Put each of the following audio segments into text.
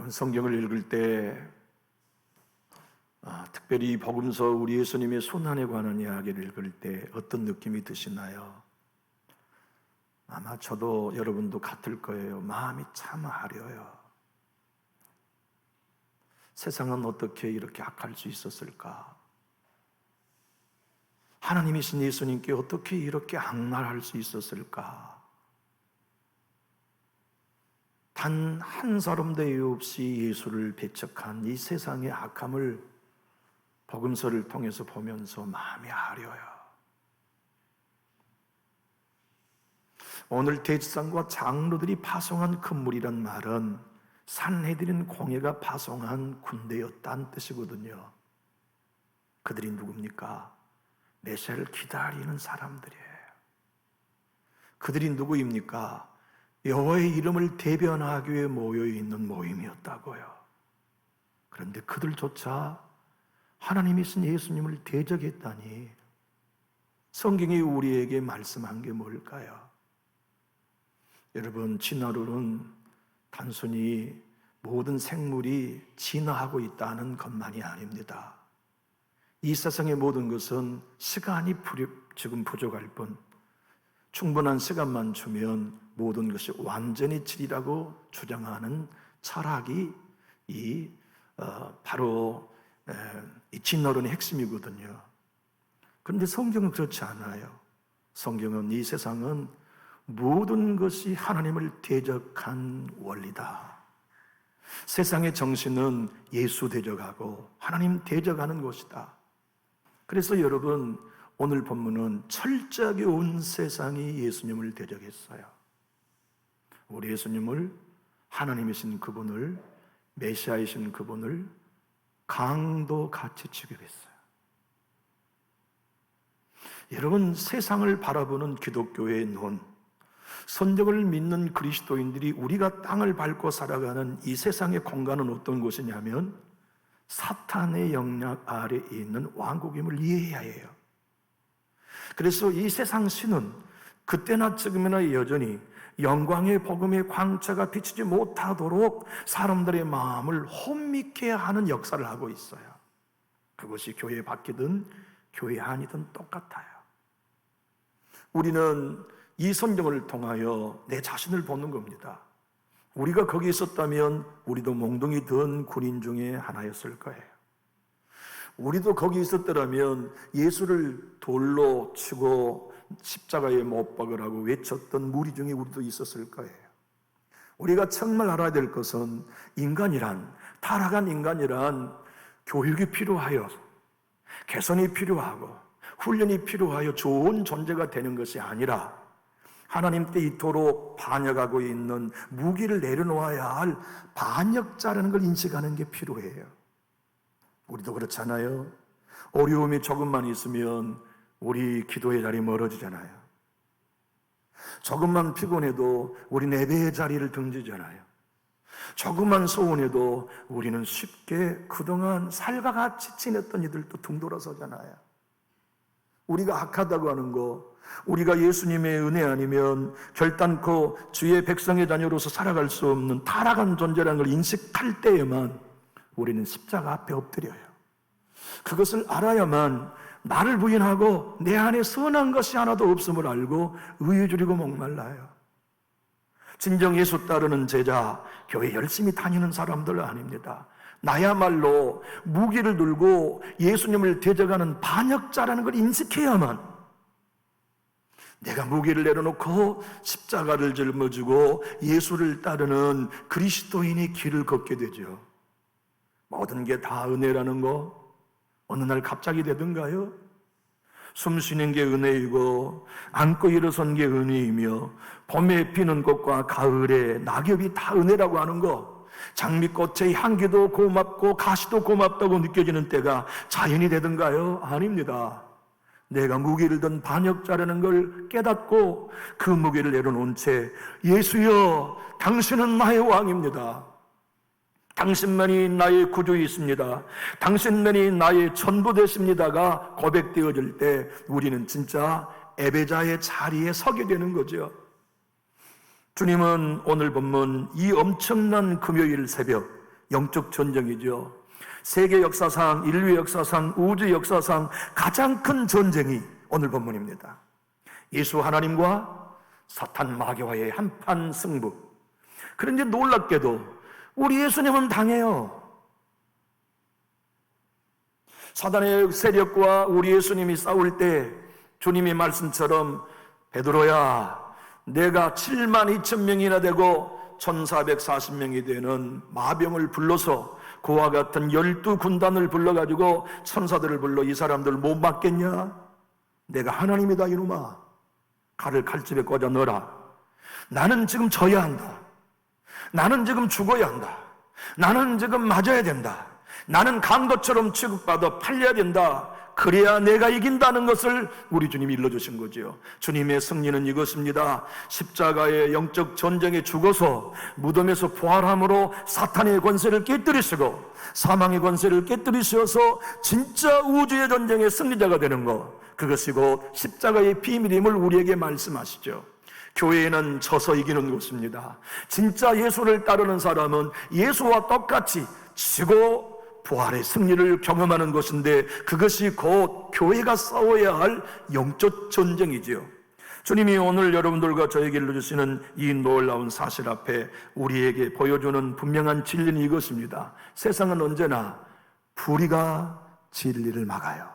여러분, 성경을 읽을 때 특별히 복음서 우리 예수님의 손안에 관한 이야기를 읽을 때 어떤 느낌이 드시나요? 아마 저도 여러분도 같을 거예요. 마음이 참 아려요. 세상은 어떻게 이렇게 악할 수 있었을까? 하나님이신 예수님께 어떻게 이렇게 악랄할 수 있었을까? 단 한 사람도 예외 없이 예수를 배척한 이 세상의 악함을 복음서를 통해서 보면서 마음이 아려요. 오늘 대지상과 장로들이 파송한 큰물이란 말은 산헤드린 공회가 파송한 군대였다는 뜻이거든요. 그들이 누굽니까? 메시아를 기다리는 사람들이에요. 그들이 누구입니까? 여호와의 이름을 대변하기 위해 모여있는 모임이었다고요. 그런데 그들조차 하나님이신 예수님을 대적했다니, 성경이 우리에게 말씀한 게 뭘까요? 여러분, 진화론은 단순히 모든 생물이 진화하고 있다는 것만이 아닙니다. 이 세상의 모든 것은 시간이 지금 부족할 뿐, 충분한 시간만 주면 모든 것이 완전히 지리라고 주장하는 철학이 바로 이 진화론의 핵심이거든요. 그런데 성경은 그렇지 않아요. 성경은 이 세상은 모든 것이 하나님을 대적한 원리다. 세상의 정신은 예수 대적하고 하나님 대적하는 것이다. 그래서 여러분, 오늘 본문은 철저하게 온 세상이 예수님을 대적했어요. 우리 예수님을, 하나님이신 그분을, 메시아이신 그분을 강도같이 취급했어요. 여러분, 세상을 바라보는 기독교의 눈, 선적을 믿는 그리스도인들이 우리가 땅을 밟고 살아가는 이 세상의 공간은 어떤 곳이냐면 사탄의 영향 아래에 있는 왕국임을 이해해야 해요. 그래서 이 세상 신은 그때나 지금이나 여전히 영광의 복음의 광채가 비치지 못하도록 사람들의 마음을 혼미케 하는 역사를 하고 있어요. 그것이 교회 밖이든 교회 안이든 똑같아요. 우리는 이 성경을 통하여 내 자신을 보는 겁니다. 우리가 거기 있었다면 우리도 몽둥이 든 군인 중에 하나였을 거예요. 우리도 거기 있었더라면 예수를 돌로 치고 십자가에 못 박으라고 외쳤던 무리 중에 우리도 있었을 거예요. 우리가 정말 알아야 될 것은 인간이란, 타락한 인간이란 교육이 필요하여, 개선이 필요하고 훈련이 필요하여 좋은 존재가 되는 것이 아니라 하나님께 이토록 반역하고 있는 무기를 내려놓아야 할 반역자라는 걸 인식하는 게 필요해요. 우리도 그렇잖아요. 어려움이 조금만 있으면 우리 기도의 자리 멀어지잖아요. 조금만 피곤해도 우리 예배의 자리를 등지잖아요. 조금만 소원해도 우리는 쉽게 그동안 살과 같이 지냈던 이들도 등돌아서잖아요. 우리가 악하다고 하는 거, 우리가 예수님의 은혜 아니면 결단코 주의 백성의 자녀로서 살아갈 수 없는 타락한 존재라는 걸 인식할 때에만 우리는 십자가 앞에 엎드려요. 그것을 알아야만 나를 부인하고 내 안에 선한 것이 하나도 없음을 알고 의에 줄이고 목말라요. 진정 예수 따르는 제자, 교회 열심히 다니는 사람들 아닙니다. 나야말로 무기를 들고 예수님을 대적하는 반역자라는 걸 인식해야만 내가 무기를 내려놓고 십자가를 짊어지고 예수를 따르는 그리스도인의 길을 걷게 되죠. 모든 게 다 은혜라는 거 어느 날 갑자기 되던가요? 숨 쉬는 게 은혜이고 앉고 일어선 게 은혜이며 봄에 피는 꽃과 가을에 낙엽이 다 은혜라고 하는 거, 장미꽃의 향기도 고맙고 가시도 고맙다고 느껴지는 때가 자연이 되던가요? 아닙니다. 내가 무기를 든 반역자라는 걸 깨닫고 그 무기를 내려놓은 채 예수여, 당신은 나의 왕입니다. 당신만이 나의 구주이십니다. 당신만이 나의 전부 되십니다가 고백되어질 때 우리는 진짜 예배자의 자리에 서게 되는 거죠. 주님은 오늘 본문 이 엄청난 금요일 새벽 영적 전쟁이죠. 세계 역사상, 인류 역사상, 우주 역사상 가장 큰 전쟁이 오늘 본문입니다. 예수 하나님과 사탄 마귀와의 한판 승부. 그런데 놀랍게도 우리 예수님은 당해요. 사단의 세력과 우리 예수님이 싸울 때 주님의 말씀처럼 베드로야, 내가 7만 2천 명이나 되고 1440명이 되는 마병을 불러서 그와 같은 12군단을 불러가지고 천사들을 불러 이 사람들 못 막겠냐? 내가 하나님이다 이놈아. 칼을 칼집에 꽂아 넣어라. 나는 지금 져야 한다. 나는 지금 죽어야 한다. 나는 지금 맞아야 된다. 나는 강도처럼 취급받아 팔려야 된다. 그래야 내가 이긴다는 것을 우리 주님이 일러주신 거죠. 주님의 승리는 이것입니다. 십자가의 영적 전쟁에 죽어서 무덤에서 부활함으로 사탄의 권세를 깨뜨리시고 사망의 권세를 깨뜨리셔서 진짜 우주의 전쟁의 승리자가 되는 것, 그것이 곧 십자가의 비밀임을 우리에게 말씀하시죠. 교회는 져서 이기는 것입니다. 진짜 예수를 따르는 사람은 예수와 똑같이 지고 부활의 승리를 경험하는 것인데, 그것이 곧 교회가 싸워야 할 영적 전쟁이지요. 주님이 오늘 여러분들과 저에게 일러주시는 이 놀라운 사실 앞에 우리에게 보여주는 분명한 진리는 이것입니다. 세상은 언제나 불의가 진리를 막아요.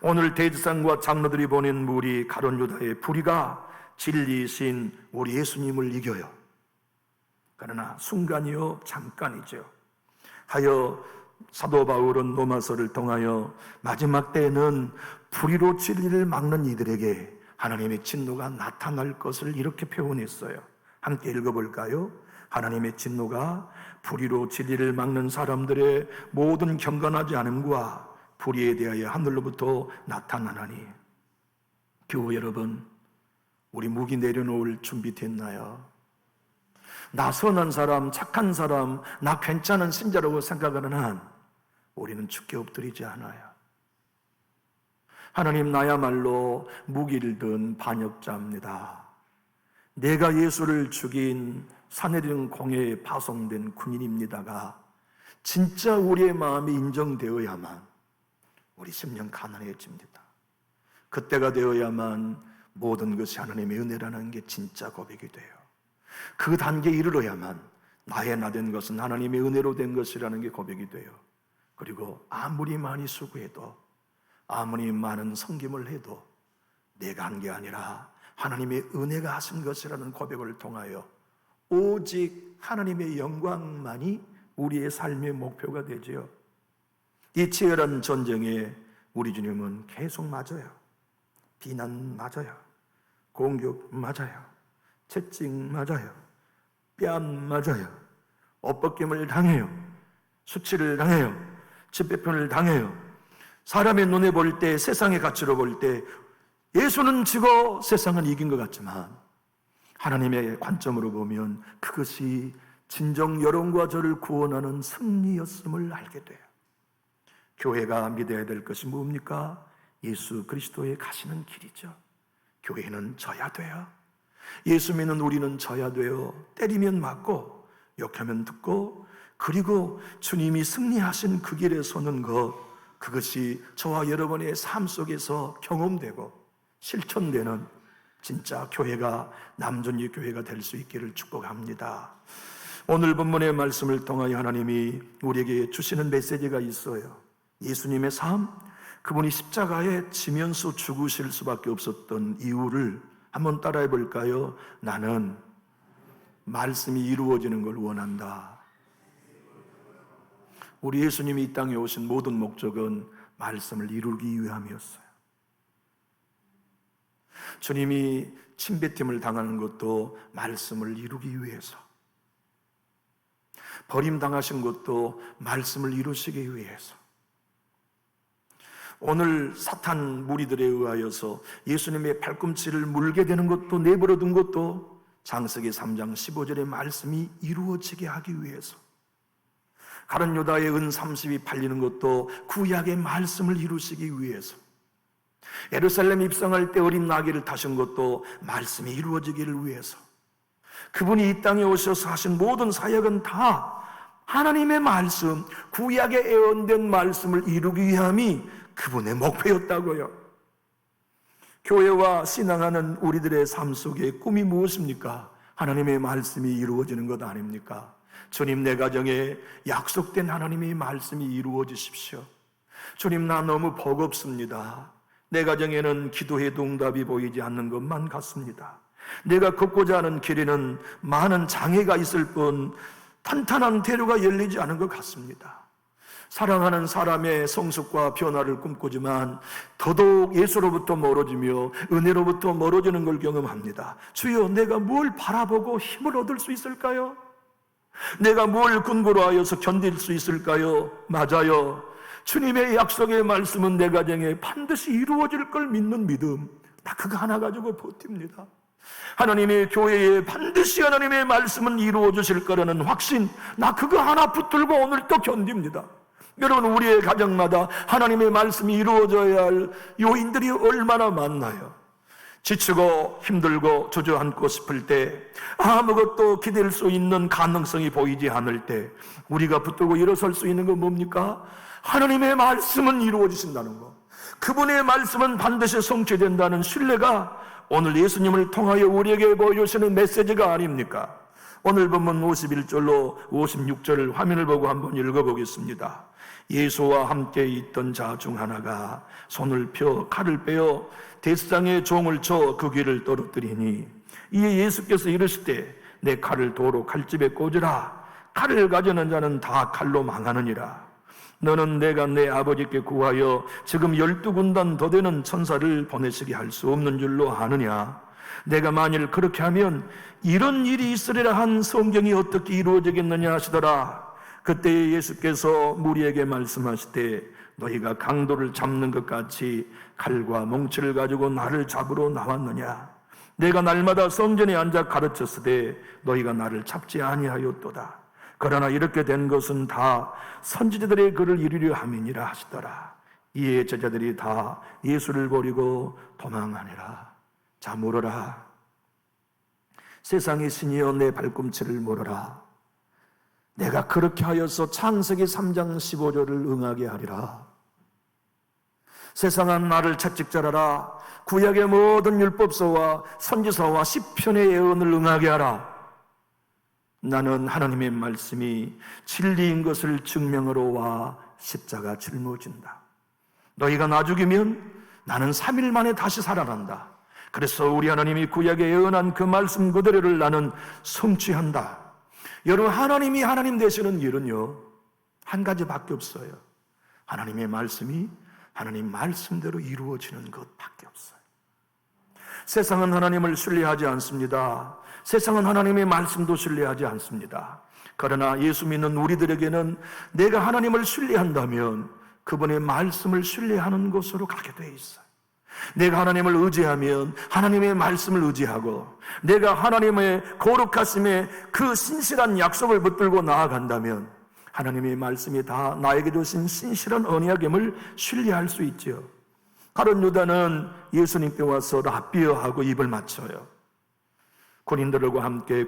오늘 대지상과 장로들이 보낸 무리 가룟 유다의 불의가 진리이신 우리 예수님을 이겨요. 그러나 순간이요 잠깐이죠. 하여 사도 바울은 로마서를 통하여 마지막 때에는 불의로 진리를 막는 이들에게 하나님의 진노가 나타날 것을 이렇게 표현했어요. 함께 읽어볼까요? 하나님의 진노가 불의로 진리를 막는 사람들의 모든 경건하지 않음과 불의에 대하여 하늘로부터 나타나나니. 교우 여러분, 우리 무기 내려놓을 준비 됐나요? 나 선한 사람, 착한 사람, 나 괜찮은 신자라고 생각하는 한 우리는 죽게 엎드리지 않아요. 하나님, 나야말로 무기를 든 반역자입니다. 내가 예수를 죽인 사내린 공회에 파송된 군인입니다가 진짜 우리의 마음이 인정되어야만 우리 심령 가난해집니다. 그때가 되어야만 모든 것이 하나님의 은혜라는 게 진짜 고백이 돼요. 그 단계에 이르러야만 나의 나 된 것은 하나님의 은혜로 된 것이라는 게 고백이 돼요. 그리고 아무리 많이 수고해도, 아무리 많은 섬김을 해도 내가 한 게 아니라 하나님의 은혜가 하신 것이라는 고백을 통하여 오직 하나님의 영광만이 우리의 삶의 목표가 되지요. 이 치열한 전쟁에 우리 주님은 계속 맞아요. 비난 맞아요. 공격 맞아요. 채찍 맞아요. 뺨 맞아요. 엇벗김을 당해요. 수치를 당해요. 집배편을 당해요. 사람의 눈에 볼 때, 세상의 가치로 볼 때 예수는 지고 세상은 이긴 것 같지만 하나님의 관점으로 보면 그것이 진정 여러분과 저를 구원하는 승리였음을 알게 돼요. 교회가 믿어야 될 것이 뭡니까? 예수 그리스도의 가시는 길이죠. 교회는 져야 돼요. 예수 믿는 우리는 져야 돼요. 때리면 맞고 욕하면 듣고, 그리고 주님이 승리하신 그 길에 서는 것, 그것이 저와 여러분의 삶 속에서 경험되고 실천되는 진짜 교회가, 남존리 교회가 될 수 있기를 축복합니다. 오늘 본문의 말씀을 통하여 하나님이 우리에게 주시는 메시지가 있어요. 예수님의 삶, 그분이 십자가에 지면서 죽으실 수밖에 없었던 이유를 한번 따라해 볼까요? 나는 말씀이 이루어지는 걸 원한다. 우리 예수님이 이 땅에 오신 모든 목적은 말씀을 이루기 위함이었어요. 주님이 침뱉음을 당하는 것도 말씀을 이루기 위해서, 버림당하신 것도 말씀을 이루시기 위해서, 오늘 사탄 무리들에 의하여서 예수님의 발꿈치를 물게 되는 것도, 내버려 둔 것도 장세기 3장 15절의 말씀이 이루어지게 하기 위해서, 가룟 유다의 은 30이 팔리는 것도 구약의 말씀을 이루시기 위해서, 예루살렘 입성할 때 어린 나귀를 타신 것도 말씀이 이루어지기를 위해서, 그분이 이 땅에 오셔서 하신 모든 사역은 다 하나님의 말씀, 구약에 예언된 말씀을 이루기 위함이 그분의 목표였다고요. 교회와 신앙하는 우리들의 삶 속에 꿈이 무엇입니까? 하나님의 말씀이 이루어지는 것 아닙니까? 주님, 내 가정에 약속된 하나님의 말씀이 이루어지십시오. 주님, 나 너무 버겁습니다. 내 가정에는 기도해도 응답이 보이지 않는 것만 같습니다. 내가 걷고자 하는 길에는 많은 장애가 있을 뿐 탄탄한 대로가 열리지 않은 것 같습니다. 사랑하는 사람의 성숙과 변화를 꿈꾸지만 더더욱 예수로부터 멀어지며 은혜로부터 멀어지는 걸 경험합니다. 주여, 내가 뭘 바라보고 힘을 얻을 수 있을까요? 내가 뭘 근거로 하여서 견딜 수 있을까요? 맞아요. 주님의 약속의 말씀은 내 가정에 반드시 이루어질 걸 믿는 믿음, 나 그거 하나 가지고 버팁니다. 하나님의 교회에 반드시 하나님의 말씀은 이루어 주실 거라는 확신, 나 그거 하나 붙들고 오늘 또 견딥니다. 여러분, 우리의 가정마다 하나님의 말씀이 이루어져야 할 요인들이 얼마나 많나요? 지치고 힘들고 주저앉고 싶을 때, 아무것도 기댈 수 있는 가능성이 보이지 않을 때 우리가 붙들고 일어설 수 있는 건 뭡니까? 하나님의 말씀은 이루어지신다는 것, 그분의 말씀은 반드시 성취된다는 신뢰가 오늘 예수님을 통하여 우리에게 보여주시는 메시지가 아닙니까? 오늘 본문 51절로 56절을 화면을 보고 한번 읽어보겠습니다. 예수와 함께 있던 자 중 하나가 손을 펴 칼을 빼어 대상의 종을 쳐 그 귀를 떨어뜨리니, 이에 예수께서 이르시되 내 칼을 도로 칼집에 꽂으라. 칼을 가지는 자는 다 칼로 망하느니라. 너는 내가 내 아버지께 구하여 지금 12군단 더 되는 천사를 보내시게 할 수 없는 줄로 아느냐? 내가 만일 그렇게 하면 이런 일이 있으리라 한 성경이 어떻게 이루어지겠느냐 하시더라. 그때 예수께서 무리에게 말씀하시되 너희가 강도를 잡는 것 같이 칼과 몽치를 가지고 나를 잡으러 나왔느냐? 내가 날마다 성전에 앉아 가르쳤으되 너희가 나를 잡지 아니하였도다. 그러나 이렇게 된 것은 다 선지자들의 글을 이루려 함이니라 하시더라. 이에 제자들이 다 예수를 버리고 도망하니라. 자, 물어라. 세상의 신이여 내 발꿈치를 물어라. 내가 그렇게 하여서 창세기 3장 15절을 응하게 하리라. 세상아 나를 채찍질하라. 구약의 모든 율법서와 선지서와 시편의 예언을 응하게 하라. 나는 하나님의 말씀이 진리인 것을 증명하러 와 십자가 짊어진다. 너희가 나 죽이면 나는 3일 만에 다시 살아난다. 그래서 우리 하나님이 구약에 예언한 그 말씀 그대로를 나는 성취한다. 여러분, 하나님이 하나님 되시는 일은요, 한 가지밖에 없어요. 하나님의 말씀이 하나님 말씀대로 이루어지는 것밖에 없어요. 세상은 하나님을 신뢰하지 않습니다. 세상은 하나님의 말씀도 신뢰하지 않습니다. 그러나 예수 믿는 우리들에게는 내가 하나님을 신뢰한다면 그분의 말씀을 신뢰하는 곳으로 가게 돼 있어요. 내가 하나님을 의지하면 하나님의 말씀을 의지하고, 내가 하나님의 거룩하심의 그 신실한 약속을 붙들고 나아간다면 하나님의 말씀이 다 나에게 주신 신실한 언약임을 신뢰할 수 있죠. 가룟 유다는 예수님께 와서 라삐어 하고 입을 맞춰요. 군인들과 함께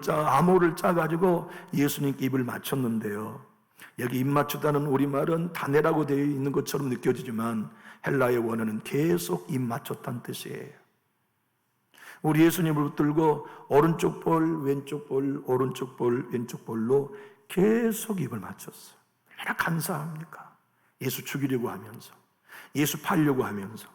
암호를 짜가지고 예수님께 입을 맞췄는데요, 여기 입 맞추다는 우리말은 다내라고 되어 있는 것처럼 느껴지지만 헬라의 원어는 계속 입 맞췄다는 뜻이에요. 우리 예수님을 붙들고 오른쪽 볼, 왼쪽 볼, 오른쪽 볼, 왼쪽 볼로 계속 입을 맞췄어요. 얼마나 감사합니까? 예수 죽이려고 하면서, 예수 팔려고 하면서.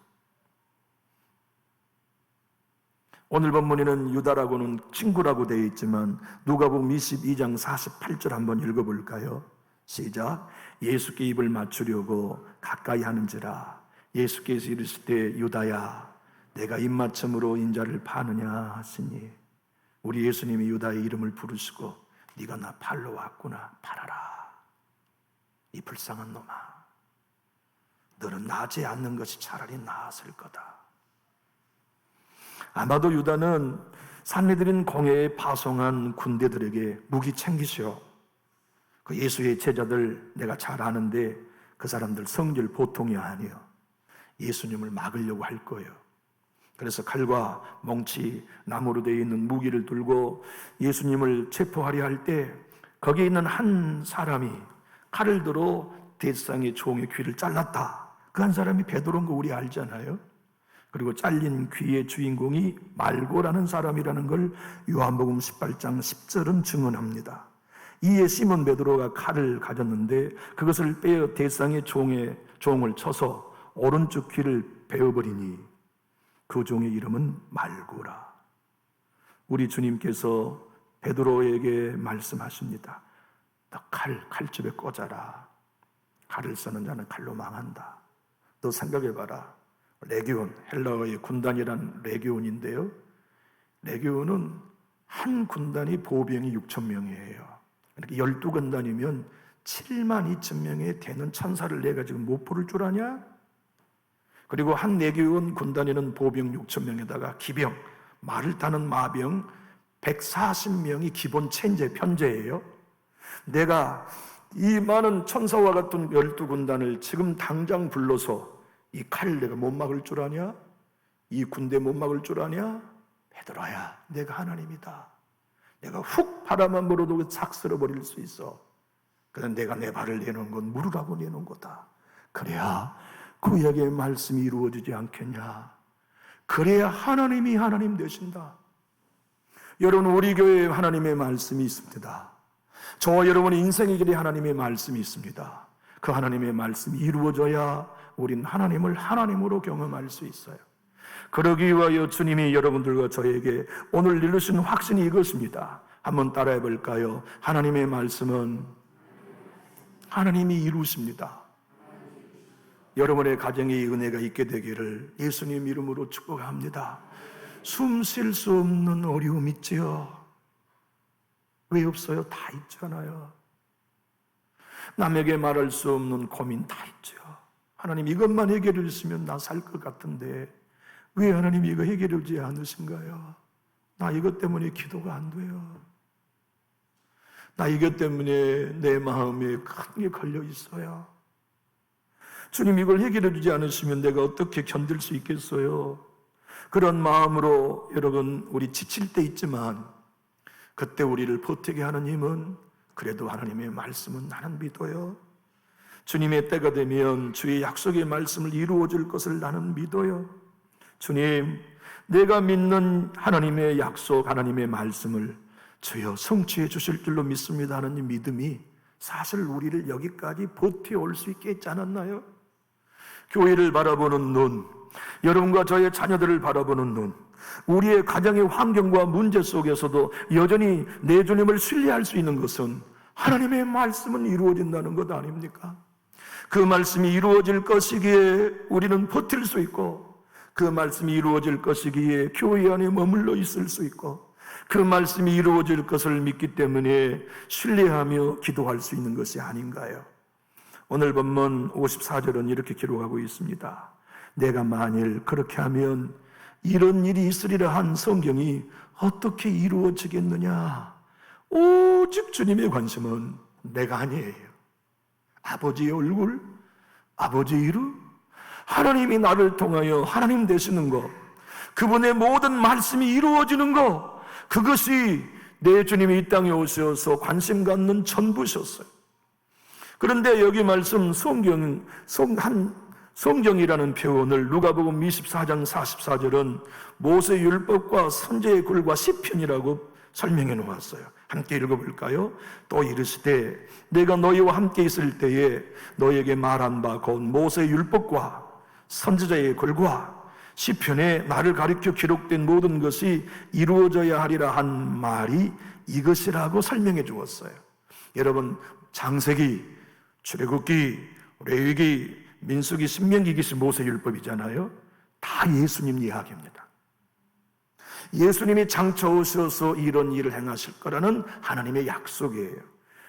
오늘 본문에는 유다라고는 친구라고 되어 있지만 누가복음 22장 48절 한번 읽어볼까요? 시작. 예수께 입을 맞추려고 가까이 하는지라 예수께서 이르시되 유다야 내가 입맞춤으로 인자를 파느냐 하시니, 우리 예수님이 유다의 이름을 부르시고 네가 나 팔러 왔구나, 팔아라. 이 불쌍한 놈아, 너는 나지 않는 것이 차라리 나았을 거다. 아마도 유다는 산헤드린 공회에 파송한 군대들에게 무기 챙기시오. 그 예수의 제자들 내가 잘 아는데 그 사람들 성질 보통이 아니에요. 예수님을 막으려고 할 거예요. 그래서 칼과 멍치, 나무로 되어 있는 무기를 들고 예수님을 체포하려 할 때 거기에 있는 한 사람이 칼을 들어 대상의 종의 귀를 잘랐다. 그 한 사람이 베드로인 거 우리 알잖아요. 그리고 잘린 귀의 주인공이 말고라는 사람이라는 걸 요한복음 18장 10절은 증언합니다. 이에 시몬 베드로가 칼을 가졌는데 그것을 빼어 대상의 종을 쳐서 오른쪽 귀를 베어버리니 그 종의 이름은 말고라. 우리 주님께서 베드로에게 말씀하십니다. 너 칼집에 꽂아라. 칼을 쓰는 자는 칼로 망한다. 너 생각해봐라. 레기온, 헬라어의 군단이란 레기온인데요. 레기온은 한 군단이 보병이 6,000명이에요. 이렇게 12군단이면 72,000명에 되는 천사를 내가 지금 못 부를 줄 아냐? 그리고 한 레기온 군단에는 보병 6,000명에다가 기병, 말을 타는 마병 140명이 기본 편제예요. 내가 이 많은 천사와 같은 12군단을 지금 당장 불러서 이 칼을 내가 못 막을 줄 아냐? 이 군대 못 막을 줄 아냐? 베드로야, 내가 하나님이다. 내가 훅 바라만 불어도 싹 쓸어버릴 수 있어. 그런데 내가 내 발을 내놓은 건 물으라고 내놓은 거다. 그래야 구약의 말씀이 이루어지지 않겠냐? 그래야 하나님이 하나님 되신다. 여러분, 우리 교회에 하나님의 말씀이 있습니다. 저와 여러분의 인생의 길에 하나님의 말씀이 있습니다. 그 하나님의 말씀이 이루어져야 우린 하나님을 하나님으로 경험할 수 있어요. 그러기 위하여 주님이 여러분들과 저에게 오늘 이루신 확신이 이것입니다. 한번 따라해 볼까요? 하나님의 말씀은 하나님이 이루십니다. 여러분의 가정에 이 은혜가 있게 되기를 예수님 이름으로 축복합니다. 숨 쉴 수 없는 어려움 있지요? 왜 없어요? 다 있잖아요. 남에게 말할 수 없는 고민 다 있죠. 하나님 이것만 해결해 주시면 나 살 것 같은데 왜 하나님 이거 해결해 주지 않으신가요? 나 이것 때문에 기도가 안 돼요. 나 이것 때문에 내 마음에 큰 게 걸려 있어요. 주님 이걸 해결해 주지 않으시면 내가 어떻게 견딜 수 있겠어요? 그런 마음으로 여러분 우리 지칠 때 있지만 그때 우리를 버티게 하는 힘은 그래도 하나님의 말씀은 나는 믿어요. 주님의 때가 되면 주의 약속의 말씀을 이루어 줄 것을 나는 믿어요. 주님, 내가 믿는 하나님의 약속, 하나님의 말씀을 주여 성취해 주실 줄로 믿습니다 하는 믿음이 사실 우리를 여기까지 버텨올 수 있게 했지 않았나요? 교회를 바라보는 눈, 여러분과 저의 자녀들을 바라보는 눈, 우리의 가정의 환경과 문제 속에서도 여전히 내 주님을 신뢰할 수 있는 것은 하나님의 말씀은 이루어진다는 것 아닙니까? 그 말씀이 이루어질 것이기에 우리는 버틸 수 있고 그 말씀이 이루어질 것이기에 교회 안에 머물러 있을 수 있고 그 말씀이 이루어질 것을 믿기 때문에 신뢰하며 기도할 수 있는 것이 아닌가요? 오늘 본문 54절은 이렇게 기록하고 있습니다. 내가 만일 그렇게 하면 이런 일이 있으리라 한 성경이 어떻게 이루어지겠느냐? 오직 주님의 관심은 내가 아니에요. 아버지의 얼굴, 아버지의 이름, 하나님이 나를 통하여 하나님 되시는 것, 그분의 모든 말씀이 이루어지는 것, 그것이 내 주님이 이 땅에 오셔서 관심 갖는 전부셨어요. 그런데 여기 말씀 성경이라는 표현을 누가복음 24장 44절은 모세 율법과 선지의 글과 시편이라고 설명해 놓았어요. 함께 읽어볼까요? 또 이르시되 내가 너희와 함께 있을 때에 너희에게 말한 바 곧 모세 율법과 선지자의 글과 시편에 나를 가리켜 기록된 모든 것이 이루어져야 하리라 한 말이 이것이라고 설명해 주었어요. 여러분, 창세기, 출애굽기, 레위기, 민수기, 신명기, 기시, 모세율법이잖아요. 다 예수님 이야기입니다. 예수님이 장차 오셔서 이런 일을 행하실 거라는 하나님의 약속이에요.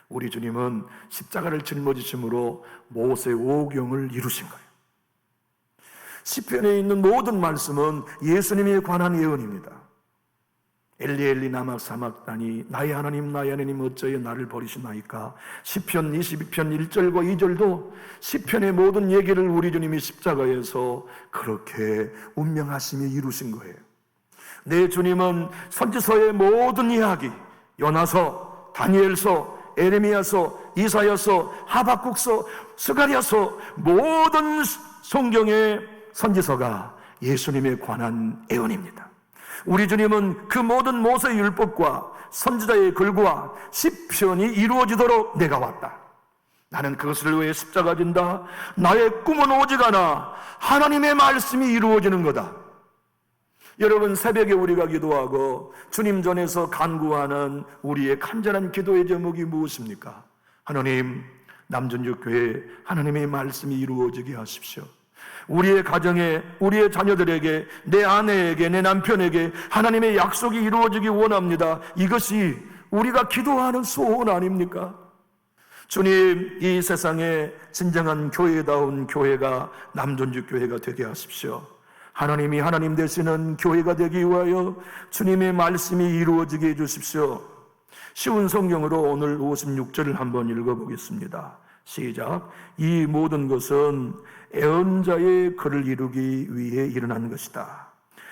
우리 주님은 십자가를 짊어지심으로 모세 오경을 이루신 거예요. 시편에 있는 모든 말씀은 예수님에 관한 예언입니다. 엘리 엘리 라마 사막다니 나의 하나님 어찌하여 나를 버리시나이까. 시편 22편 1절과 2절도 시편의 모든 얘기를 우리 주님이 십자가에서 그렇게 운명하심이 이루신 거예요. 내 주님은 선지서의 모든 이야기, 요나서, 다니엘서, 에레미야서, 이사야서, 하박국서, 스가랴서, 모든 성경의 선지서가 예수님에 관한 예언입니다. 우리 주님은 그 모든 모세의 율법과 선지자의 글과 시편이 이루어지도록 내가 왔다. 나는 그것을 위해 십자가 진다. 나의 꿈은 오직 하나, 하나님의 말씀이 이루어지는 거다. 여러분, 새벽에 우리가 기도하고 주님 전에서 간구하는 우리의 간절한 기도의 제목이 무엇입니까? 하나님, 남전주교회 하나님의 말씀이 이루어지게 하십시오. 우리의 가정에, 우리의 자녀들에게, 내 아내에게, 내 남편에게 하나님의 약속이 이루어지기 원합니다. 이것이 우리가 기도하는 소원 아닙니까? 주님, 이 세상에 진정한 교회다운 교회가 남전주교회가 되게 하십시오. 하나님이 하나님 되시는 교회가 되기 위하여 주님의 말씀이 이루어지게 해주십시오. 쉬운 성경으로 오늘 56절을 한번 읽어보겠습니다. 시작. 이 모든 것은 애언자의 글을 이루기 위해 일어난 것이다.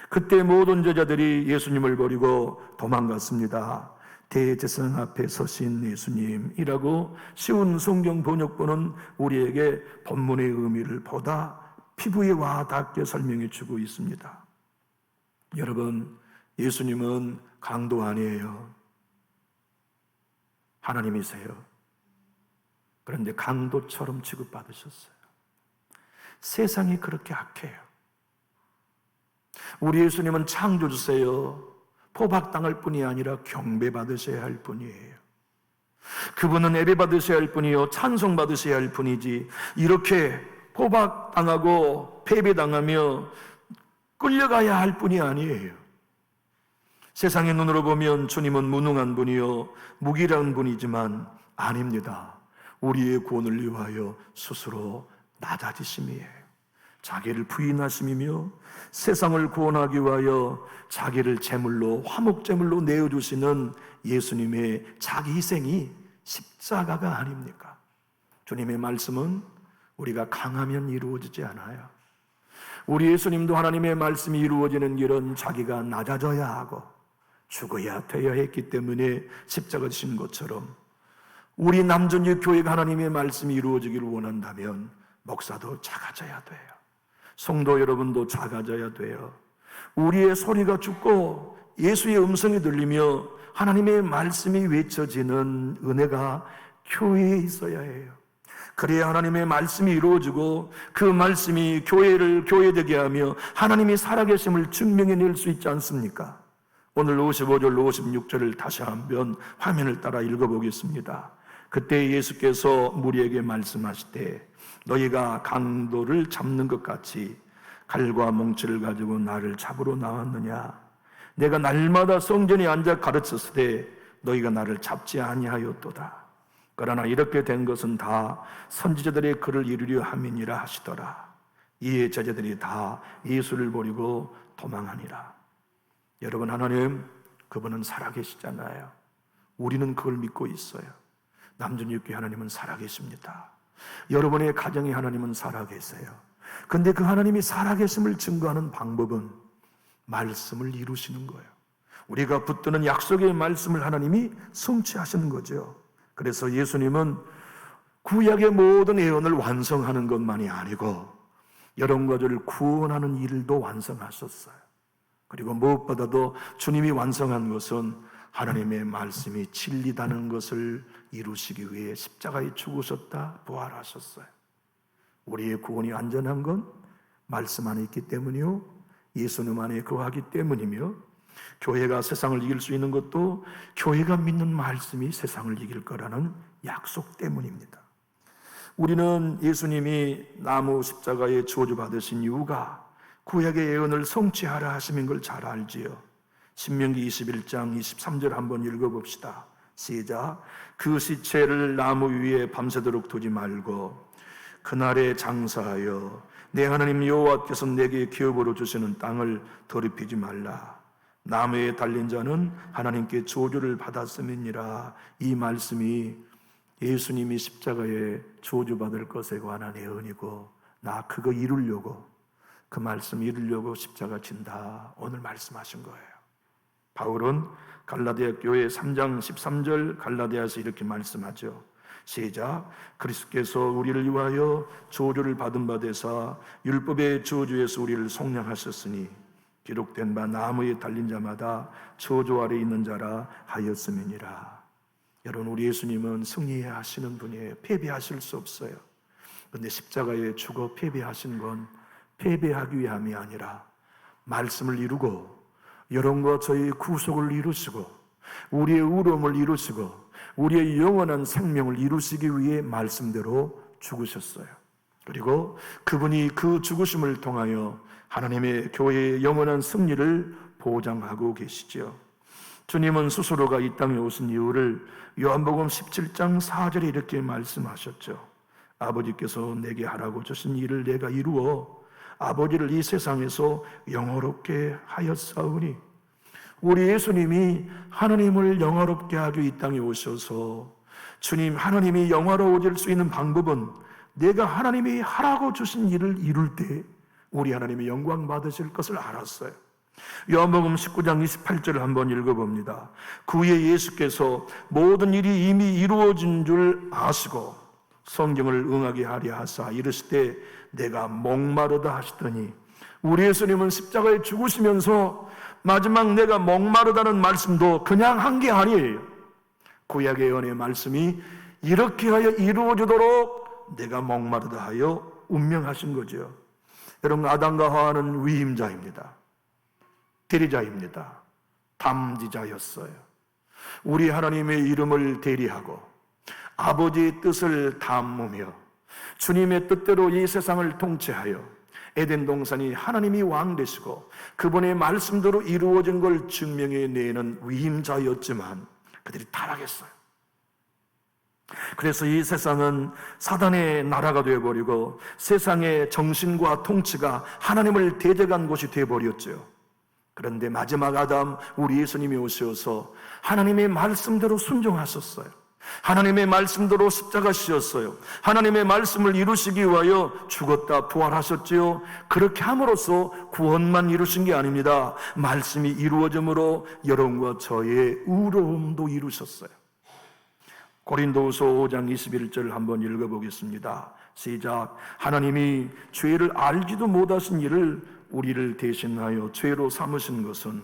그때 모든 제자들이 예수님을 버리고 도망갔습니다. 대제사장 앞에 서신 예수님이라고 쉬운 성경 번역본은 우리에게 본문의 의미를 보다 피부에 와닿게 설명해 주고 있습니다. 여러분, 예수님은 강도 아니에요. 하나님이세요. 그런데 강도처럼 취급받으셨어요. 세상이 그렇게 악해요. 우리 예수님은 창조주세요. 포박당할 뿐이 아니라 경배받으셔야 할 뿐이에요. 그분은 예배받으셔야 할 뿐이요, 찬송받으셔야 할 뿐이지, 이렇게 포박당하고 패배당하며 끌려가야 할 뿐이 아니에요. 세상의 눈으로 보면 주님은 무능한 분이요, 무기력한 분이지만 아닙니다. 우리의 구원을 위하여 스스로 낮아지심이에요. 자기를 부인하심이며 세상을 구원하기 위하여 자기를 제물로, 화목제물로 내어주시는 예수님의 자기 희생이 십자가가 아닙니까? 주님의 말씀은 우리가 강하면 이루어지지 않아요. 우리 예수님도 하나님의 말씀이 이루어지는 길은 자기가 낮아져야 하고 죽어야 되어야 했기 때문에 십자가 지신 것처럼 우리 남전주 교회가 하나님의 말씀이 이루어지기를 원한다면 목사도 작아져야 돼요. 성도 여러분도 작아져야 돼요. 우리의 소리가 죽고 예수의 음성이 들리며 하나님의 말씀이 외쳐지는 은혜가 교회에 있어야 해요. 그래야 하나님의 말씀이 이루어지고 그 말씀이 교회를 교회되게 하며 하나님이 살아계심을 증명해낼 수 있지 않습니까? 오늘 55절, 56절을 다시 한번 화면을 따라 읽어보겠습니다. 그때 예수께서 무리에게 말씀하시되 너희가 강도를 잡는 것 같이 칼과 몽치를 가지고 나를 잡으러 나왔느냐? 내가 날마다 성전에 앉아 가르쳤으되 너희가 나를 잡지 아니하였도다. 그러나 이렇게 된 것은 다 선지자들의 글을 이루려 함이니라 하시더라. 이에 제자들이 다 예수를 버리고 도망하니라. 여러분, 하나님 그분은 살아계시잖아요. 우리는 그걸 믿고 있어요. 남전주교회 하나님은 살아계십니다. 여러분의 가정에 하나님은 살아계세요. 근데 그 하나님이 살아계심을 증거하는 방법은 말씀을 이루시는 거예요. 우리가 붙드는 약속의 말씀을 하나님이 성취하시는 거죠. 그래서 예수님은 구약의 모든 예언을 완성하는 것만이 아니고 여러분과 저를 구원하는 일도 완성하셨어요. 그리고 무엇보다도 주님이 완성한 것은 하나님의 말씀이 진리다는 것을 이루시기 위해 십자가에 죽으셨다, 부활하셨어요. 우리의 구원이 완전한 건 말씀 안에 있기 때문이요, 예수님 안에 거하기 때문이며, 교회가 세상을 이길 수 있는 것도 교회가 믿는 말씀이 세상을 이길 거라는 약속 때문입니다. 우리는 예수님이 나무 십자가에 저주받으신 이유가 구약의 예언을 성취하라 하시는 걸 잘 알지요. 신명기 21장 23절 한번 읽어봅시다. 시작. 그 시체를 나무 위에 밤새도록 두지 말고 그날에 장사하여 내 하나님 여호와께서 내게 기업으로 주시는 땅을 더럽히지 말라. 나무에 달린 자는 하나님께 저주를 받았음이니라. 이 말씀이 예수님이 십자가에 저주받을 것에 관한 예언이고, 나 그거 이루려고, 그 말씀 이루려고 십자가 진다, 오늘 말씀하신 거예요. 바울은 갈라디아 교회 3장 13절 갈라디아에서 이렇게 말씀하죠. 시작. 그리스도께서 우리를 위하여 저주를 받은 바 되사 율법의 저주에서 우리를 속량하셨으니 기록된 바 나무에 달린 자마다 저주 아래 있는 자라 하였음이니라. 여러분, 우리 예수님은 승리하시는 분이에요. 패배하실 수 없어요. 그런데 십자가에 죽어 패배하신 건 패배하기 위함이 아니라 말씀을 이루고 여러분과 저희 구속을 이루시고 우리의 의로움을 이루시고 우리의 영원한 생명을 이루시기 위해 말씀대로 죽으셨어요. 그리고 그분이 그 죽으심을 통하여 하나님의 교회의 영원한 승리를 보장하고 계시죠. 주님은 스스로가 이 땅에 오신 이유를 요한복음 17장 4절에 이렇게 말씀하셨죠. 아버지께서 내게 하라고 주신 일을 내가 이루어 아버지를 이 세상에서 영화롭게 하였사오니, 우리 예수님이 하나님을 영화롭게 하기 이 땅에 오셔서 주님, 하나님이 영화로워질 수 있는 방법은 내가 하나님이 하라고 주신 일을 이룰 때 우리 하나님이 영광 받으실 것을 알았어요. 요한복음 19장 28절을 한번 읽어봅니다. 그 후에 예수께서 모든 일이 이미 이루어진 줄 아시고 성경을 응하게 하려 하사 이르실 때 내가 목마르다 하시더니, 우리 예수님은 십자가에 죽으시면서 마지막 내가 목마르다는 말씀도 그냥 한 게 아니에요. 구약의 예언의 말씀이 이렇게 하여 이루어지도록 내가 목마르다 하여 운명하신 거죠. 여러분, 아담과 하와는 위임자입니다. 대리자입니다. 담지자였어요. 우리 하나님의 이름을 대리하고 아버지의 뜻을 담으며 주님의 뜻대로 이 세상을 통치하여 에덴 동산이 하나님이 왕 되시고 그분의 말씀대로 이루어진 걸 증명해내는 위임자였지만 그들이 타락했어요. 그래서 이 세상은 사단의 나라가 되어버리고 세상의 정신과 통치가 하나님을 대적한 곳이 되어버렸죠. 그런데 마지막 아담, 우리 예수님이 오셔서 하나님의 말씀대로 순종하셨어요. 하나님의 말씀대로 십자가 지셨어요. 하나님의 말씀을 이루시기 위하여 죽었다 부활하셨지요. 그렇게 함으로써 구원만 이루신 게 아닙니다. 말씀이 이루어짐으로 여러분과 저의 의로움도 이루셨어요. 고린도후서 5장 21절 한번 읽어보겠습니다. 시작. 하나님이 죄를 알지도 못하신 일을 우리를 대신하여 죄로 삼으신 것은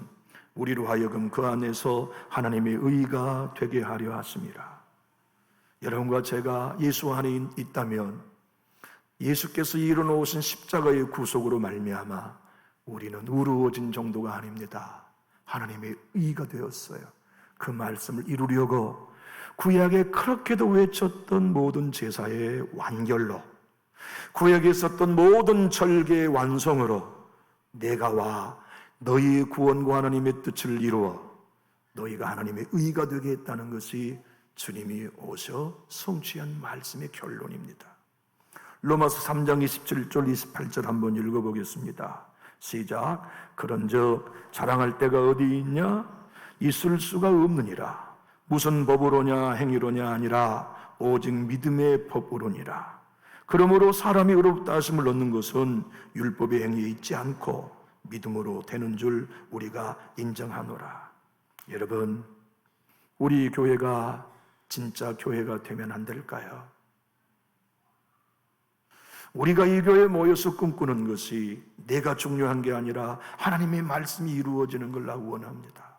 우리로 하여금 그 안에서 하나님의 의가 되게 하려 하심이라. 여러분과 제가 예수 안에 있다면 예수께서 이루어놓으신 십자가의 구속으로 말미암아 우리는 의로워진 정도가 아닙니다. 하나님의 의가 되었어요. 그 말씀을 이루려고 구약에 그렇게도 외쳤던 모든 제사의 완결로, 구약에 있었던 모든 절개의 완성으로 내가 와 너희의 구원과 하나님의 뜻을 이루어 너희가 하나님의 의가 되게 했다는 것이 주님이 오셔 성취한 말씀의 결론입니다. 로마서 3장 27절 28절 한번 읽어보겠습니다. 시작. 그런즉 자랑할 데가 어디 있냐? 있을 수가 없느니라. 무슨 법으로냐 행위로냐 아니라 오직 믿음의 법으로니라. 그러므로 사람이 의롭다 하심을 얻는 것은 율법의 행위에 있지 않고 믿음으로 되는 줄 우리가 인정하노라. 여러분, 우리 교회가 진짜 교회가 되면 안 될까요? 우리가 이 교회에 모여서 꿈꾸는 것이 내가 중요한 게 아니라 하나님의 말씀이 이루어지는 걸 원합니다.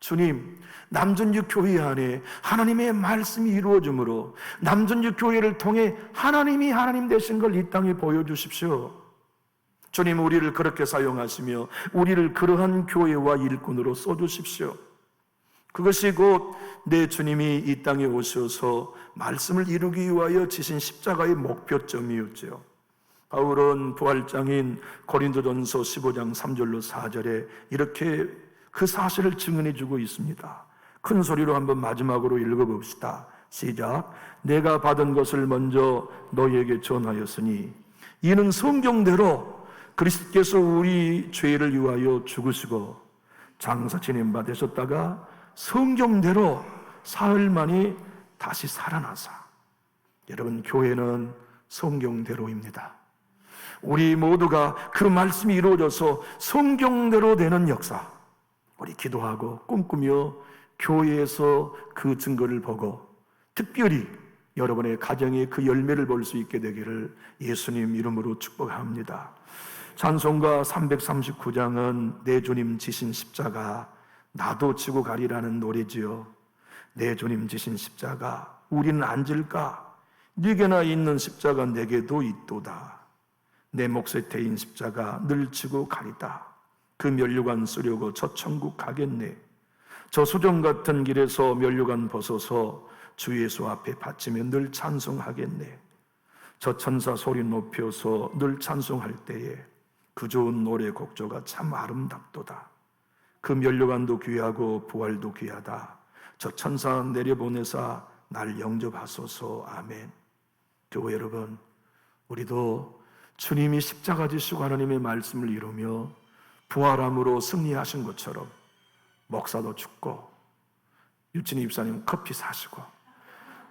주님, 남전주 교회 안에 하나님의 말씀이 이루어지므로 남전주 교회를 통해 하나님이 하나님 되신 걸 이 땅에 보여주십시오. 주님, 우리를 그렇게 사용하시며 우리를 그러한 교회와 일꾼으로 써주십시오. 그것이 곧 내 주님이 이 땅에 오셔서 말씀을 이루기 위하여 지신 십자가의 목표점이었죠. 바울은 부활장인 고린도전서 15장 3절로 4절에 이렇게 그 사실을 증언해 주고 있습니다. 큰 소리로 한번 마지막으로 읽어봅시다. 시작. 내가 받은 것을 먼저 너희에게 전하였으니 이는 성경대로 그리스도께서 우리 죄를 위하여 죽으시고 장사 지낸 바 되셨다가 성경대로 사흘 만에 다시 살아나사. 여러분, 교회는 성경대로입니다. 우리 모두가 그 말씀이 이루어져서 성경대로 되는 역사, 우리 기도하고 꿈꾸며 교회에서 그 증거를 보고 특별히 여러분의 가정에 그 열매를 볼 수 있게 되기를 예수님 이름으로 축복합니다. 찬송가 339장은 내 주님 지신 십자가 나도 지고 가리라는 노래지요. 내 주님 지신 십자가 우리는 안 질까? 네게나 있는 십자가 내게도 있도다. 내 몫에 태인 십자가 늘 지고 가리다. 그 면류관 쓰려고 저 천국 가겠네. 저 수정 같은 길에서 면류관 벗어서 주 예수 앞에 바치며 늘 찬송하겠네. 저 천사 소리 높여서 늘 찬송할 때에 그 좋은 노래 곡조가 참 아름답도다. 그 면류관도 귀하고 부활도 귀하다. 저 천사 내려보내사 날 영접하소서. 아멘. 교회 여러분, 우리도 주님이 십자가 지시고 하나님의 말씀을 이루며 부활함으로 승리하신 것처럼 목사도 죽고 유진희 입사님 커피 사시고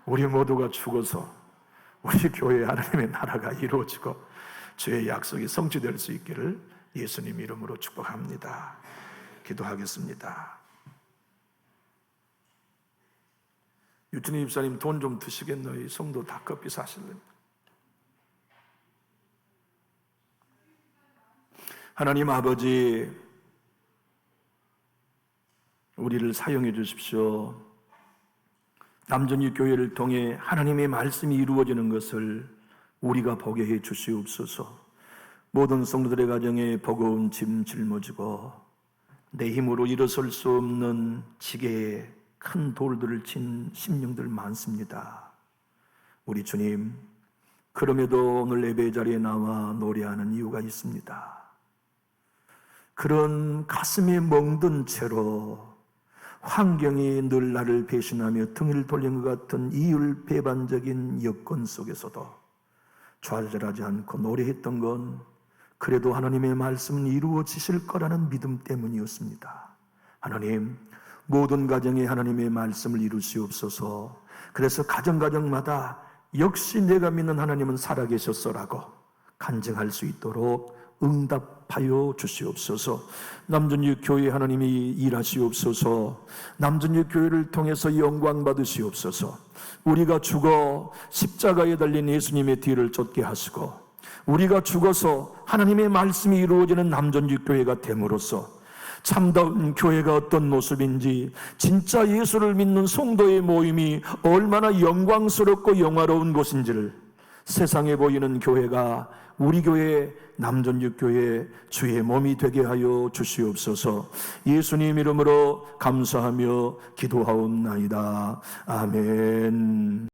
우리 모두가 죽어서 우리 교회 하나님의 나라가 이루어지고 주의 약속이 성취될 수 있기를 예수님 이름으로 축복합니다. 기도하겠습니다. 유진희 입사님 돈 좀 드시겠노? 이 성도 다 커피 사실래요? 하나님 아버지, 우리를 사용해 주십시오. 남전유 교회를 통해 하나님의 말씀이 이루어지는 것을 우리가 보게 해 주시옵소서. 모든 성도들의 가정에 버거운 짐 짊어지고 내 힘으로 일어설 수 없는 지게에 큰 돌들을 친 심령들 많습니다. 우리 주님, 그럼에도 오늘 예배 자리에 나와 노래하는 이유가 있습니다. 그런 가슴이 멍든 채로 환경이 늘 나를 배신하며 등을 돌린 것 같은 이율배반적인 여건 속에서도 좌절하지 않고 노래했던 건 그래도 하나님의 말씀은 이루어지실 거라는 믿음 때문이었습니다. 하나님, 모든 가정에 하나님의 말씀을 이루시옵소서. 그래서 가정마다 역시 내가 믿는 하나님은 살아계셨어라고 간증할 수 있도록 응답하여 주시옵소서. 남전유 교회 하나님이 일하시옵소서. 남전유 교회를 통해서 영광 받으시옵소서. 우리가 죽어 십자가에 달린 예수님의 뒤를 쫓게 하시고 우리가 죽어서 하나님의 말씀이 이루어지는 남전유 교회가 됨으로써 참다운 교회가 어떤 모습인지, 진짜 예수를 믿는 성도의 모임이 얼마나 영광스럽고 영화로운 곳인지를 세상에 보이는 교회가 우리 교회 남전육교회 주의 몸이 되게 하여 주시옵소서. 예수님 이름으로 감사하며 기도하옵나이다. 아멘.